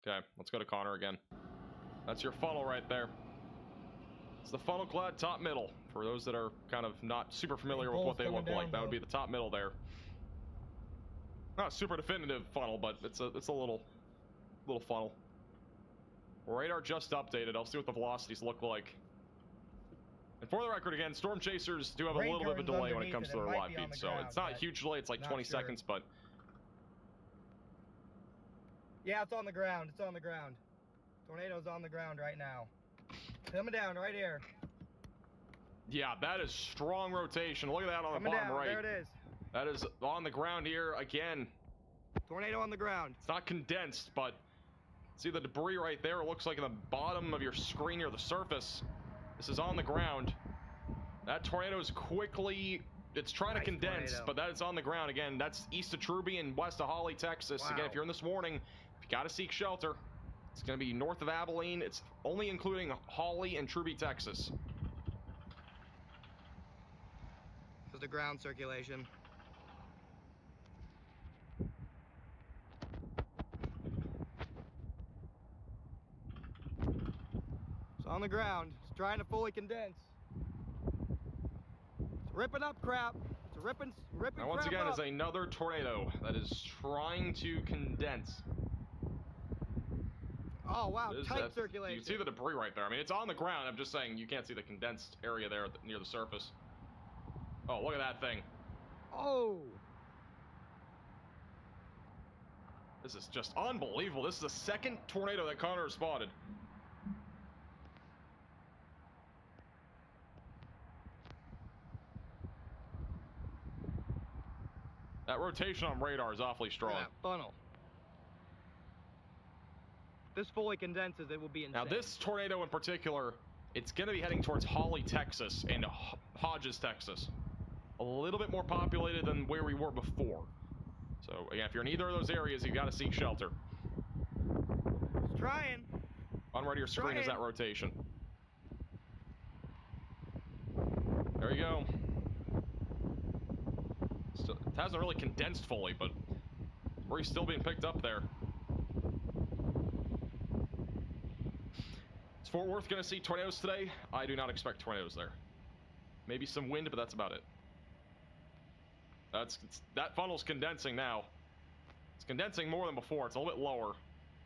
Okay, let's go to Connor again. That's your funnel right there. It's the funnel clad top middle. For those that are kind of not super familiar with what they look like, that would be the top middle there. Not super definitive funnel, but it's a little funnel. Radar just updated. I'll see what the velocities look like. And for the record, again, storm chasers do have a little bit of a delay when it comes to their live feed, so it's not a huge delay. It's like 20 seconds, but yeah, it's on the ground. It's on the ground. Tornado's on the ground right now. Coming down right here. Yeah, that is strong rotation. Look at that on the bottom right. There it is. That is on the ground here again. Tornado on the ground. It's not condensed, but see the debris right there? It looks like in the bottom of your screen near the surface. This is on the ground. That tornado is quickly... It's trying to condense, but that is on the ground again. That's east of Truby and west of Hawley, Texas. Wow. Again, if you're in this warning, you got to seek shelter. It's going to be north of Abilene. It's only including Hawley and Truby, Texas. This is the ground circulation. It's on the ground. It's trying to fully condense. It's ripping up crap. It's ripping now, once crap again, up. is another tornado that is trying to condense. Oh, wow, tight circulation. You can see the debris right there. I mean, it's on the ground. I'm just saying you can't see the condensed area there near the surface. Oh, look at that thing. Oh. This is just unbelievable. This is the second tornado that Connor has spotted. That rotation on radar is awfully strong. Look at that funnel. If this fully condenses, it will be insane. Now, this tornado in particular, it's going to be heading towards Hawley, Texas, and Hodges, Texas. A little bit more populated than where we were before. So, again, if you're in either of those areas, you've got to seek shelter. It's trying. On right of your screen is that rotation. There you go. Still, it hasn't really condensed fully, but we're still being picked up there. Is Fort Worth going to see tornadoes today? I do not expect tornadoes there. Maybe some wind, but that's about it. That funnel's condensing now. It's condensing more than before. It's a little bit lower.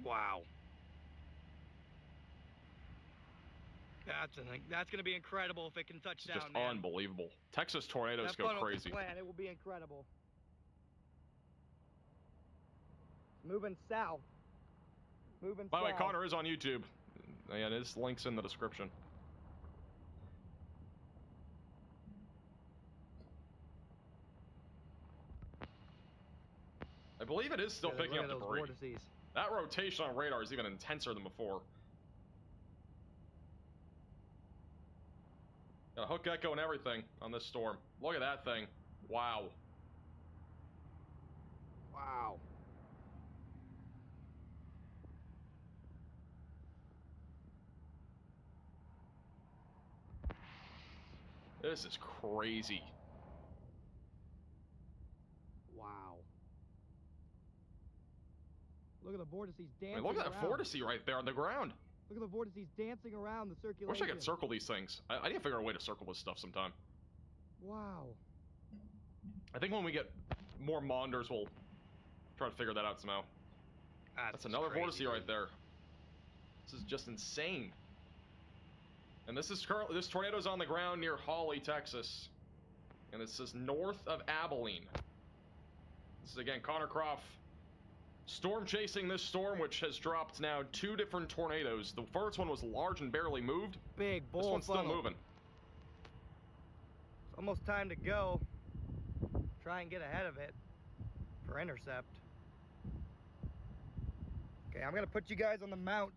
Wow. That's going to be incredible if it can touch down. Just unbelievable. Texas tornadoes go crazy. It will be incredible. Moving south. Moving south. By the way, Connor is on YouTube. And his link's in the description. I believe it is still picking up debris. Vortices. That rotation on radar is even intenser than before. Got a hook echo and everything on this storm. Look at that thing. Wow. Wow. This is crazy. Wow. Look at the vortices dancing. I mean, look at that vortice right there on the ground. Look at the vortices dancing around the circulation. I wish I could circle these things. I need to figure out a way to circle this stuff sometime. Wow. I think when we get more monitors, we'll try to figure that out somehow. That's another vortice right there. This is just insane. And this tornado's on the ground near Hawley, Texas. And this is north of Abilene. This is again Connor Croft storm chasing this storm, which has dropped now 2 different tornadoes. The first one was large and barely moved. Big bull. This one's still moving. It's almost time to go. Try and get ahead of it for intercept. Okay, I'm gonna put you guys on the mount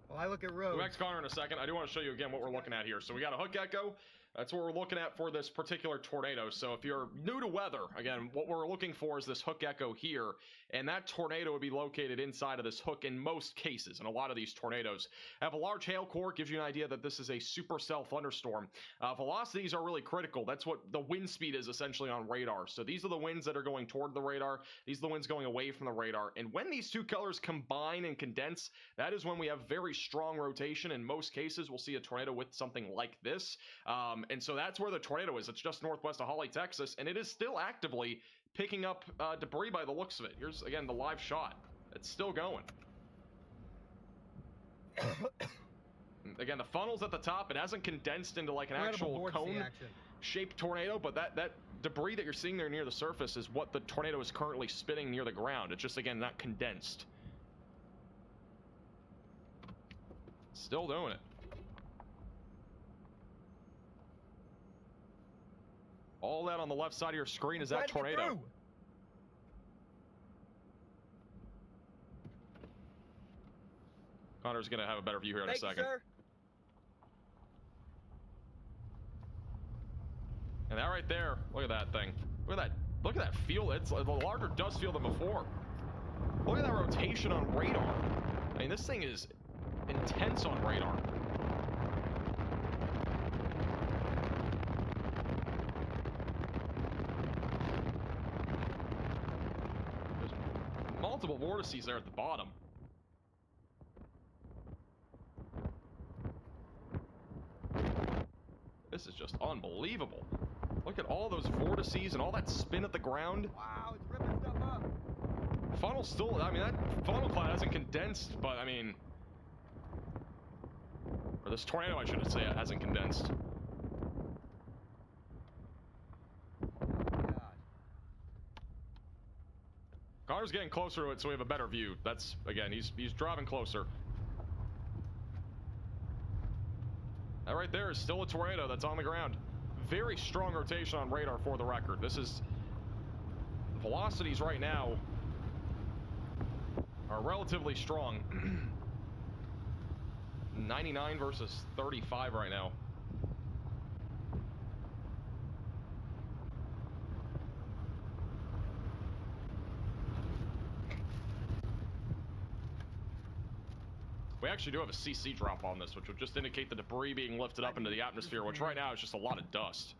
while I look at roads. We'll back to Connor in a second. I do want to show you again what we're looking at here. So we got a hook echo. That's what we're looking at for this particular tornado. So if you're new to weather, again, what we're looking for is this hook echo here, and that tornado would be located inside of this hook in most cases. And a lot of these tornadoes have a large hail core, gives you an idea that this is a supercell thunderstorm. Velocities are really critical. That's what the wind speed is essentially on radar. So these are the winds that are going toward the radar. These are the winds going away from the radar. And when these two colors combine and condense, that is when we have very strong rotation. In most cases, we'll see a tornado with something like this. And so that's where the tornado is. It's just northwest of Hawley, Texas, and it is still actively picking up debris by the looks of it. Here's, again, the live shot. It's still going. Again, the funnel's at the top. It hasn't condensed into like an actual cone-shaped tornado, but that debris that you're seeing there near the surface is what the tornado is currently spitting near the ground. It's just, again, not condensed. Still doing it. All that on the left side of your screen is that tornado. Connor's going to have a better view here in a second. Sir. And that right there, look at that thing. Look at that field. It's a larger dust field than before. Look at that rotation on radar. I mean, this thing is intense on radar. Multiple vortices there at the bottom. This is just unbelievable. Look at all those vortices and all that spin at the ground. Wow, it's ripping stuff up. Funnel still, I mean, that funnel cloud hasn't condensed, but I mean, or this tornado, I should say, it hasn't condensed. Connor's getting closer to it, so we have a better view. That's, again, he's driving closer. That right there is still a tornado that's on the ground. Very strong rotation on radar for the record. This is, velocities right now are relatively strong. 99 versus 35 right now. We actually do have a CC drop on this, which would just indicate the debris being lifted up into the atmosphere, which right now is just a lot of dust.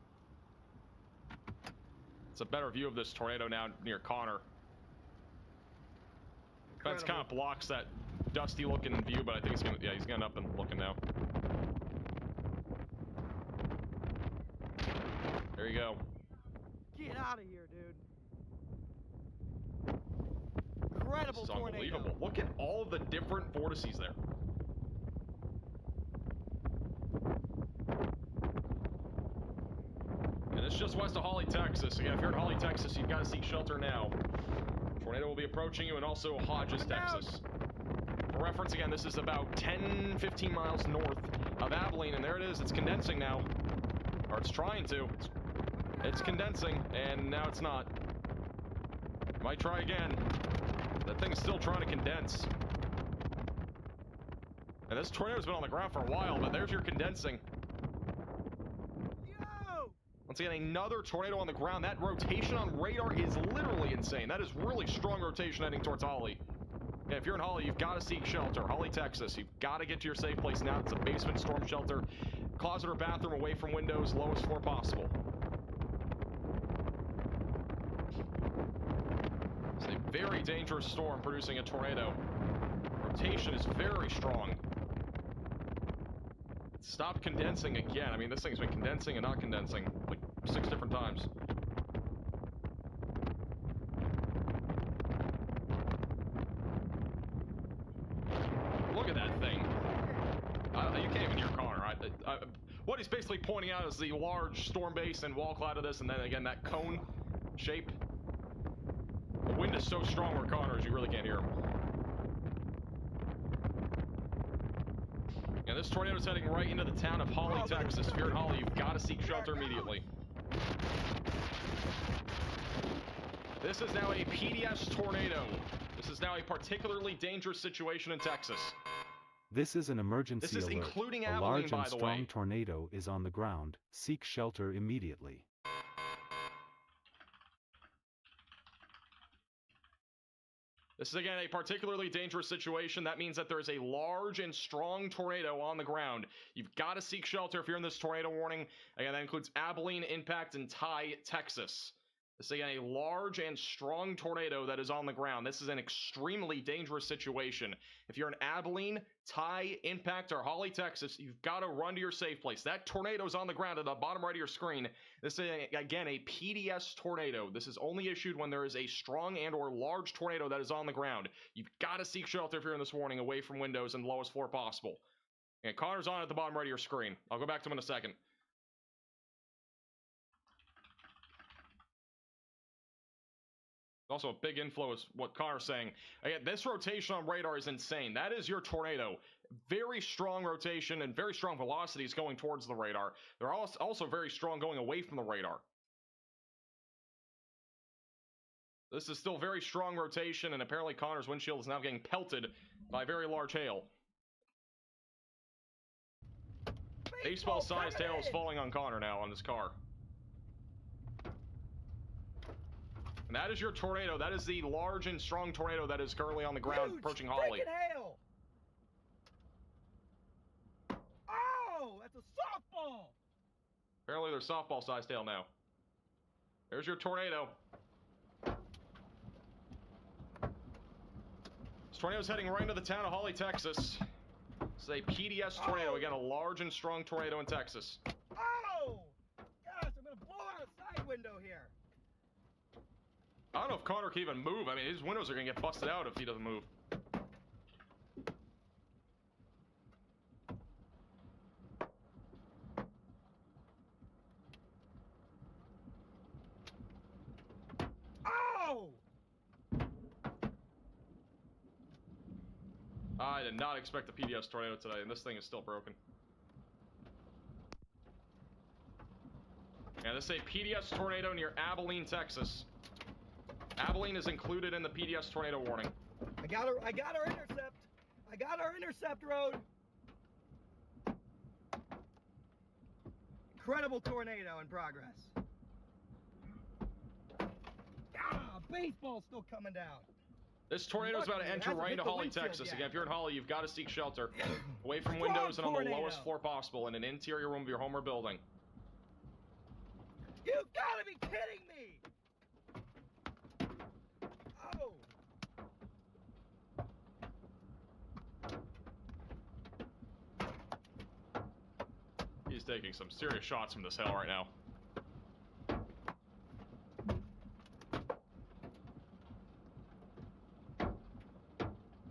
It's a better view of this tornado now near Connor. Fence kind of blocks that dusty looking view, but I think he's gonna, yeah, he's getting up and looking now. There you go. Get out of here, dude. Incredible This is tornado. unbelievable. Look at all of the different vortices there. And it's just west of Hawley, Texas. Again, if you're in Hawley, Texas, you've got to seek shelter now. Tornado will be approaching you, and also Hodges, Texas. For reference, again, this is about 10-15 miles north of Abilene, and there it is. It's condensing now. Or it's trying to. It's condensing, and now it's not. Might try again. That thing's still trying to condense. And this tornado's been on the ground for a while, but there's your condensing. Yo! Once again, another tornado on the ground. That rotation on radar is literally insane. That is really strong rotation heading towards Hawley. Yeah, if you're in Hawley, you've got to seek shelter. Hawley, Texas, you've got to get to your safe place now. It's a basement storm shelter. Closet or bathroom away from windows, lowest floor possible. It's a very dangerous storm producing a tornado. Rotation is very strong. It stopped condensing again. I mean, this thing's been condensing and not condensing like 6 different times. Look at that thing. You can't even hear Connor. What he's basically pointing out is the large storm base and wall cloud of this, and then again that cone shape. The wind is so strong where Connor is, you really can't hear him. And this tornado is heading right into the town of Hawley, Texas. If you're in Hawley, you've got to seek shelter immediately. This is now a PDS tornado. This is now a particularly dangerous situation in Texas. This is an emergency This is alert. including A Abilene, large by and the strong way. tornado is on the ground. Seek shelter immediately. This is, again, a particularly dangerous situation. That means that there is a large and strong tornado on the ground. You've got to seek shelter if you're in this tornado warning. Again, that includes Abilene, Impact, and Ty, Texas. This is, again, a large and strong tornado that is on the ground. This is an extremely dangerous situation. If you're in Abilene, Ty, Impact, or Hawley, Texas, you've got to run to your safe place. That tornado is on the ground at the bottom right of your screen. This is, again, a PDS tornado. This is only issued when there is a strong and or large tornado that is on the ground. You've got to seek shelter if you're in this warning, away from windows and lowest floor possible. And Connor's on at the bottom right of your screen. I'll go back to him in a second. Also, a big inflow is what Connor's saying. Again, this rotation on radar is insane. That is your tornado. Very strong rotation and very strong velocities going towards the radar. They're also very strong going away from the radar. This is still very strong rotation, and apparently Connor's windshield is now getting pelted by very large hail. Baseball-sized hail is falling on Connor now on his car. And that is your tornado. That is the large and strong tornado that is currently on the ground approaching Hawley. Hail. Oh, that's a softball. Apparently there's softball-sized hail now. There's your tornado. This tornado is heading right into the town of Hawley, Texas. This is a PDS tornado. Again, a large and strong tornado in Texas. Oh! Gosh, I'm gonna blow out a side window here. I don't know if Connor can even move. I mean, his windows are gonna get busted out if he doesn't move. Oh! I did not expect the PDS tornado today, and this thing is still broken. Yeah, this is a PDS tornado near Abilene, Texas. Abilene is included in the PDS tornado warning. I got our intercept. I got our intercept road. Incredible tornado in progress. Baseball's still coming down. This tornado is about to enter right into Hawley, Texas. Yet. Again, if you're in Hawley, you've got to seek shelter away from windows and on the lowest floor possible in an interior room of your home or building. You gotta be kidding me! Oh! He's taking some serious shots from this hill right now.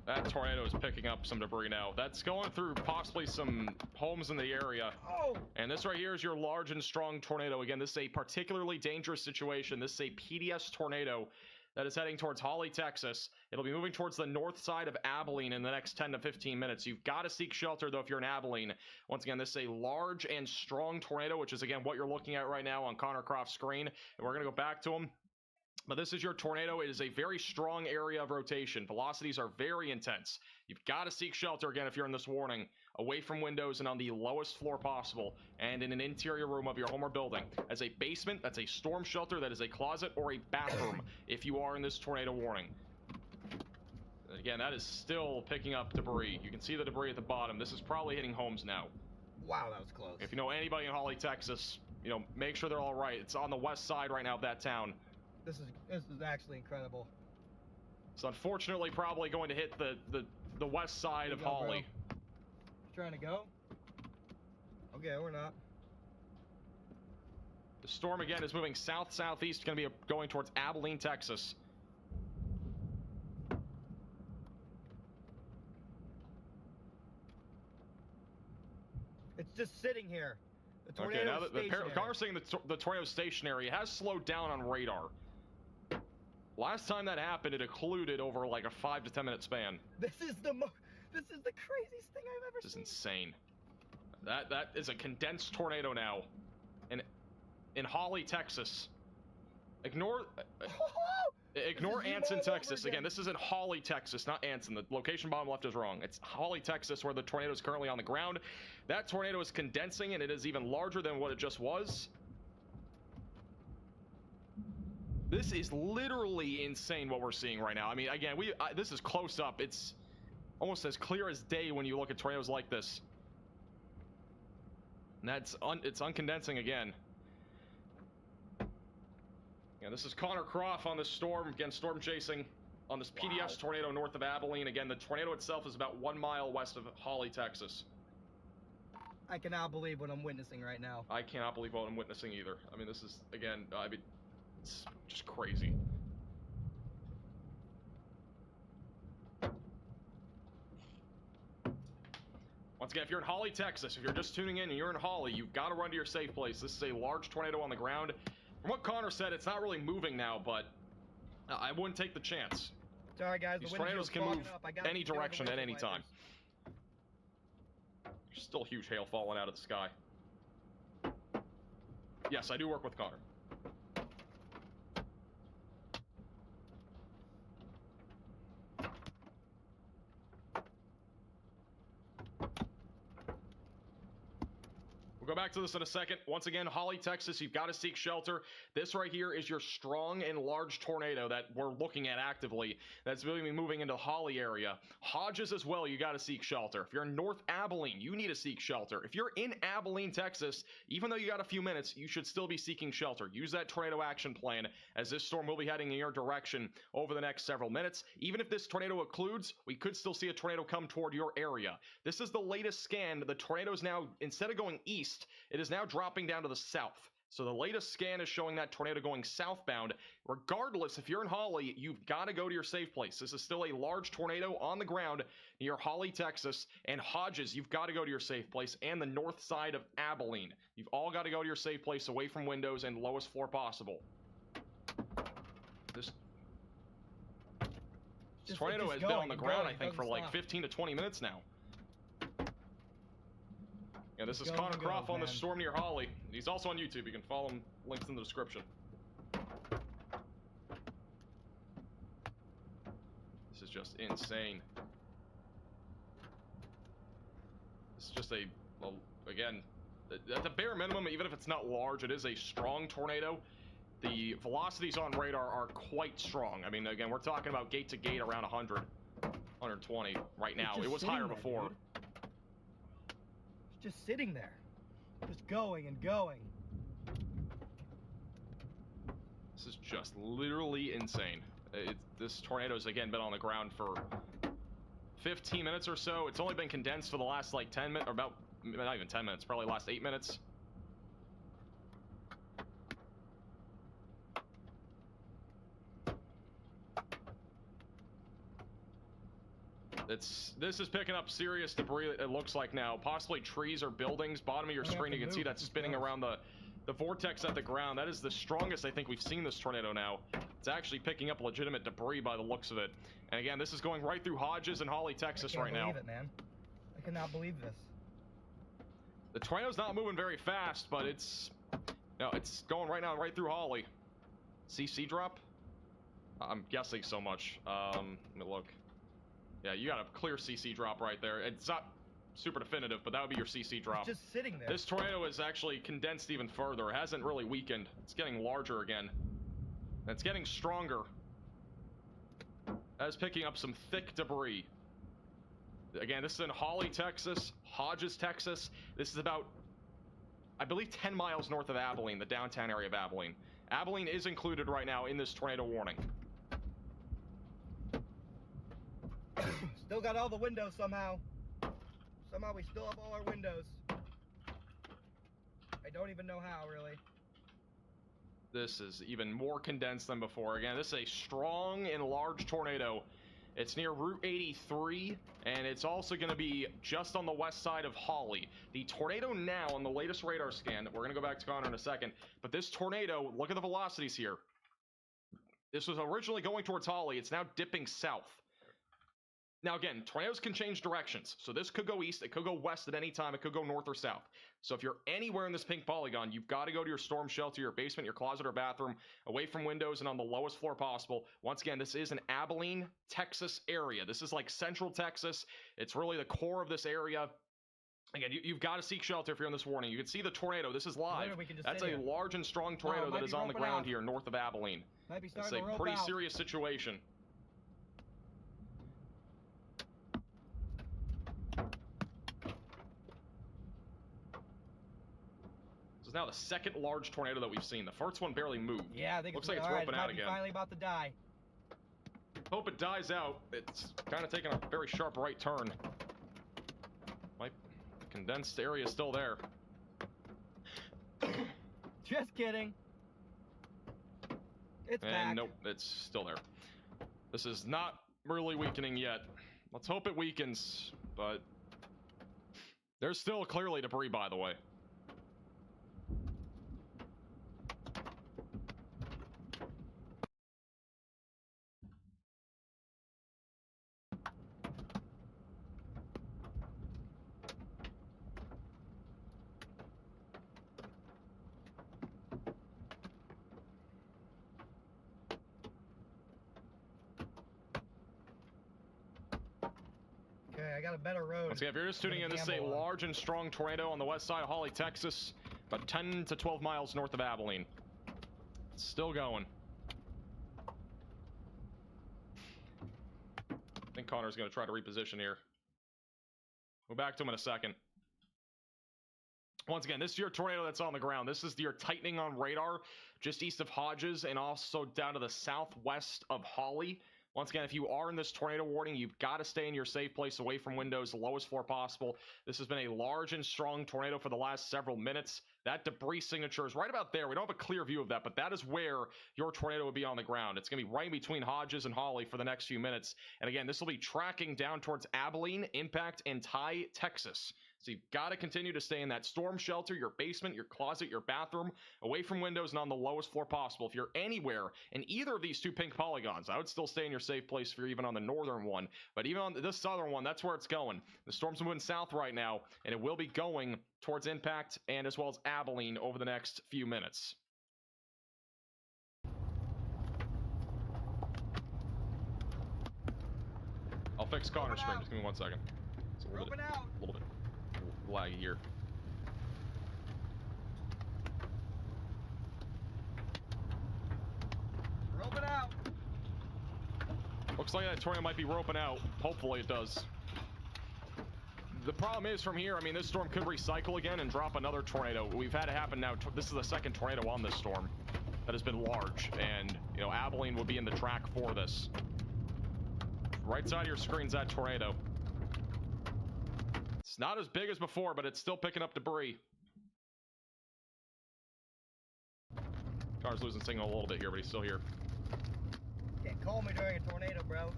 That tornado is picking up some debris now. That's going through possibly some homes in the area. Oh. And this right here is your large and strong tornado. Again, this is a particularly dangerous situation. This is a PDS tornado that is heading towards Hawley, Texas. It'll be moving towards the north side of Abilene in the next 10 to 15 minutes. You've got to seek shelter, though, if you're in Abilene. Once again, this is a large and strong tornado, which is, again, what you're looking at right now on Connor Croft's screen. And we're going to go back to him. But this is your tornado. It is a very strong area of rotation. Velocities are very intense. You've got to seek shelter, again, if you're in this warning, away from windows and on the lowest floor possible, and in an interior room of your home or building. As a basement, that's a storm shelter, that is a closet, or a bathroom, if you are in this tornado warning. Again, that is still picking up debris. You can see the debris at the bottom. This is probably hitting homes now. Wow, that was close. If you know anybody in Hawley, Texas, you know, make sure they're all right. It's on the west side right now of that town. This is actually incredible. It's unfortunately probably going to hit the west side of Hawley. Trying to go? Okay, we're not. The storm again is moving south-southeast, going to be going towards Abilene, Texas. It's just sitting here. The tornado Okay, now that stationary. Connor's saying the tornado stationary, it has slowed down on radar. Last time that happened, it occluded over like a 5 to 10 minute span. This is the craziest thing I've ever seen. This is insane. That is a condensed tornado now, in Hawley, Texas. Ignore Ignore This is Anson, all over Texas. again. Again, this is in Hawley, Texas, not Anson. The location bottom left is wrong. It's Hawley, Texas, where the tornado is currently on the ground. That tornado is condensing, and it is even larger than what it just was. This is literally insane what we're seeing right now. I mean, again, this is close up. It's almost as clear as day when you look at tornadoes like this. And it's uncondensing again. Yeah, this is Connor Croft on this storm. Again, storm chasing on this PDS tornado north of Abilene. Again, the tornado itself is about 1 mile west of Hawley, Texas. I cannot believe what I'm witnessing right now. I cannot believe what I'm witnessing either. I mean, this is, again, I mean, it's just crazy. Once again, if you're in Hawley, Texas, if you're just tuning in and you're in Hawley, you've got to run to your safe place. This is a large tornado on the ground. From what Connor said, it's not really moving now, but I wouldn't take the chance. Sorry, guys. These The tornadoes can move any get rid of direction the at any windshield time. There's still huge hail falling out of the sky. Yes, I do work with Connor. We'll go back to this in a second. Once again, Hawley, Texas, you've got to seek shelter. This right here is your strong and large tornado that we're looking at actively. That's really moving into the Hawley area. Hodges as well, you got to seek shelter. If you're in North Abilene, you need to seek shelter. If you're in Abilene, Texas, even though you got a few minutes, you should still be seeking shelter. Use that tornado action plan, as this storm will be heading in your direction over the next several minutes. Even if this tornado occludes, we could still see a tornado come toward your area. This is the latest scan. The tornado is now, instead of going east, it is now dropping down to the south. So the latest scan is showing that tornado going southbound. Regardless, if you're in Hawley, you've got to go to your safe place. This is still a large tornado on the ground near Hawley, Texas. And Hodges, you've got to go to your safe place. And the north side of Abilene. You've all got to go to your safe place away from windows and lowest floor possible. This tornado has been on the ground, I think, for like 15 to 20 minutes now. Yeah, this is Connor Croft on the storm near Hawley. He's also on YouTube. You can follow him. Links in the description. This is just insane. This is just again, at the bare minimum, even if it's not large, it is a strong tornado. The velocities on radar are quite strong. I mean, again, we're talking about gate to gate around 100, 120 right now. It was higher before. Just sitting there, just going and going. This is just literally insane. This tornado's again been on the ground for 15 minutes or so. It's only been condensed for the last like 10 minutes, or about, not even 10 minutes, probably last 8 minutes. This is picking up serious debris, it looks like now. Possibly trees or buildings. Bottom of your screen, you can see that spinning around the vortex at the ground. That is the strongest I think we've seen this tornado now. It's actually picking up legitimate debris by the looks of it. And again, this is going right through Hodges and Hawley, Texas right now. I can't believe it, man. I cannot believe this. The tornado's not moving very fast, but it's going right now right through Hawley. CC drop? I'm guessing so much. Let me look. Yeah, you got a clear CC drop right there. It's not super definitive, but that would be your CC drop. It's just sitting there. This tornado is actually condensed even further. It hasn't really weakened. It's getting larger again. And it's getting stronger. That is picking up some thick debris. Again, this is in Hawley, Texas, Hodges, Texas. This is about, I believe, 10 miles north of Abilene, the downtown area of Abilene. Abilene is included right now in this tornado warning. Still got all the windows somehow. Somehow we still have all our windows. I don't even know how, really. This is even more condensed than before. Again, this is a strong and large tornado. It's near Route 83, and it's also going to be just on the west side of Hawley. The tornado now, on the latest radar scan, we're going to go back to Connor in a second, but this tornado, look at the velocities here. This was originally going towards Hawley. It's now dipping south. Now again, tornadoes can change directions. So this could go east, it could go west at any time, it could go north or south. So if you're anywhere in this pink polygon, you've got to go to your storm shelter, your basement, your closet or bathroom, away from windows and on the lowest floor possible. Once again, this is an Abilene, Texas area. This is like central Texas. It's really the core of this area. Again, you've got to seek shelter if you're in this warning. You can see the tornado. This is live. That's a large and strong tornado that is on the ground here north of Abilene. It's a pretty serious situation. This is now the second large tornado that we've seen. The first one barely moved. Yeah, I think looks like it's roping out again. Finally about to die. Hope it dies out. It's kind of taking a very sharp right turn. My condensed area is still there. Just kidding. It's back. Nope, it's still there. This is not really weakening yet. Let's hope it weakens, but there's still clearly debris, by the way. I got a better road. Okay, if you're just tuning in, this is a large and strong tornado on the west side of Hawley, Texas, about 10 to 12 miles north of Abilene. It's still going. I think Connor's going to try to reposition here. We'll back to him in a second. Once again, this is your tornado that's on the ground. This is your tightening on radar just east of Hodges and also down to the southwest of Hawley. Once again, if you are in this tornado warning, you've got to stay in your safe place away from windows, the lowest floor possible. This has been a large and strong tornado for the last several minutes. That debris signature is right about there. We don't have a clear view of that, but that is where your tornado would be on the ground. It's going to be right between Hodges and Hawley for the next few minutes. And again, this will be tracking down towards Abilene, Impact, and Ty, Texas. So you've got to continue to stay in that storm shelter, your basement, your closet, your bathroom, away from windows and on the lowest floor possible. If you're anywhere in either of these two pink polygons, I would still stay in your safe place if you're even on the northern one. But even on this southern one, that's where it's going. The storm's moving south right now, and it will be going towards Impact and as well as Abilene over the next few minutes. I'll fix Connor's screen. Just give me 1 second. It's a little bit laggy here. Roping out. Looks like that tornado might be roping out. Hopefully it does. The problem is from here, I mean, this storm could recycle again and drop another tornado. We've had it happen now. This is the second tornado on this storm that has been large, and you know, Abilene would be in the track for this. Right side of your screen's that tornado. It's not as big as before, but it's still picking up debris. Car's losing signal a little bit here, but he's still here. Can't call me during a tornado, bro.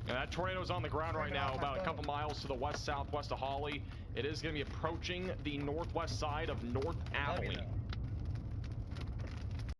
And that tornado's on the ground right now, about a couple miles to the west-southwest of Hawley. It is going to be approaching the northwest side of North Abilene.